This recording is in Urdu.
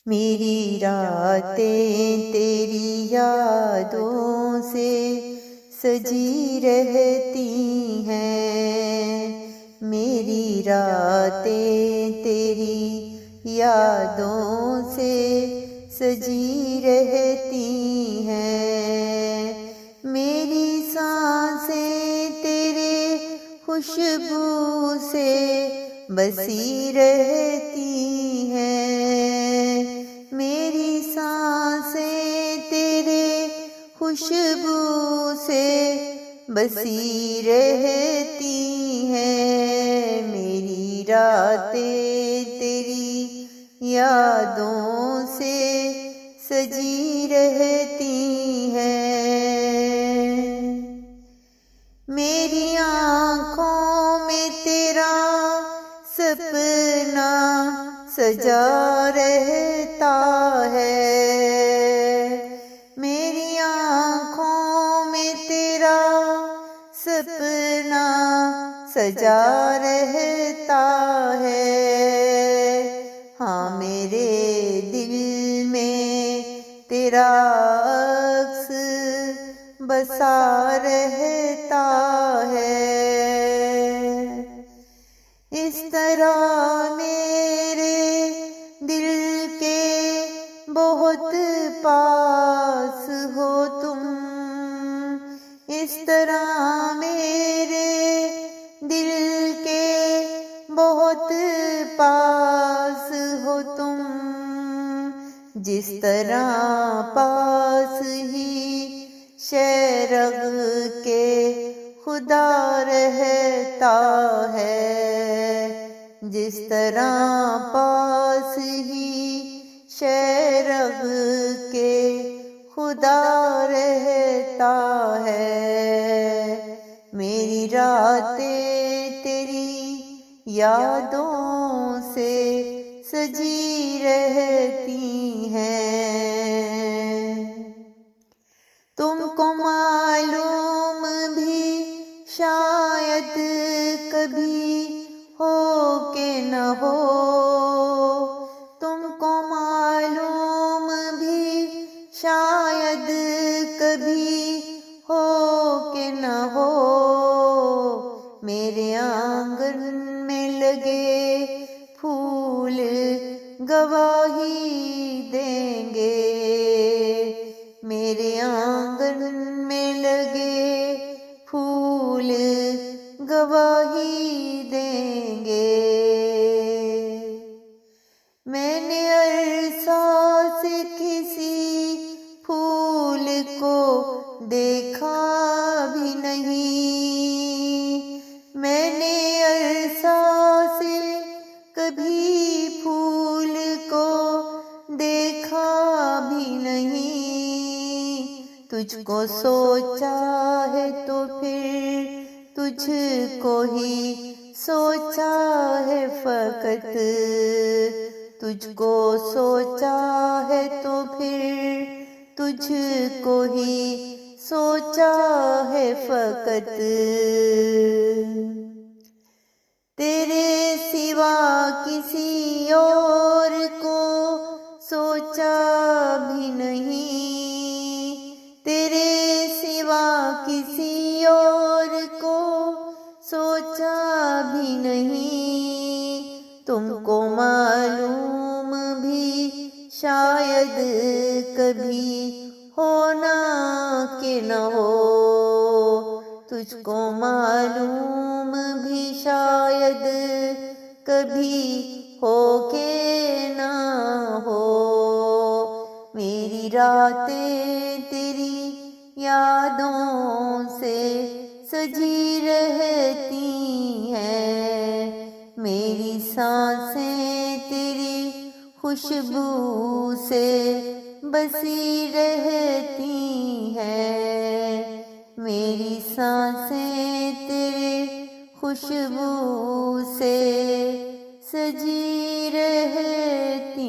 میری راتیں تیری یادوں سے سجی رہتی ہیں، میری راتیں تیری یادوں سے سجی رہتی ہیں، میری سانسیں تیرے خوشبو سے بسی رہتی ہیں، میری سانسیں تیرے خوشبو سے بسی رہتی ہیں، میری راتیں تیری یادوں سے سجی رہتی ہیں، میری آنکھوں میں تیرا سپنا سجا رہتا ہے، میری آنکھوں میں تیرا سپنا سجا رہتا ہے، ہاں میرے دل میں تیرا عکس بسا رہتا ہے، اس طرح میرے دل کے بہت پاس ہو تم، اس طرح میرے دل کے بہت پاس ہو تم، جس طرح پاس ہی شہرگ کے خدا رہتا ہے، جس طرح پاس ہی شہرگ کے خدا رہتا ہے، میری راتیں تیری یادوں سے سجی رہتی ہیں، تم کو معلوم بھی شاید کبھی ہو کہ نہ ہو، تم کو معلوم بھی شاید کبھی ہو کہ نہ ہو، میرے آنگن میں لگے پھول گواہی دیں گے، میرے آنگن میں لگے پھول گواہی دیں گے، میں نے عرصہ سے کسی پھول کو دیکھا بھی نہیں، میں نے عرصہ سے کبھی پھول کو دیکھا بھی نہیں، تجھ کو سوچا ہے تو پھر تجھ کو ہی سوچا ہے فقط، تجھ کو سوچا ہے تو پھر تجھ کو ہی سوچا ہے فقط، تیرے سوا کسی اور کو سوچا بھی نہیں، تیرے سوا کسی اور کو سوچا بھی نہیں، تم کو معلوم بھی شاید کبھی ہونا کہ نہ ہو، تجھ کو معلوم بھی شاید کبھی ہو کہ نہ ہو، میری راتیں تیری یادوں سے سجی رہتی ہیں، میری سانسیں تیری خوشبو سے بسی رہتی ہیں، میری سانسیں تیرے خوشبو سے سجی رہتی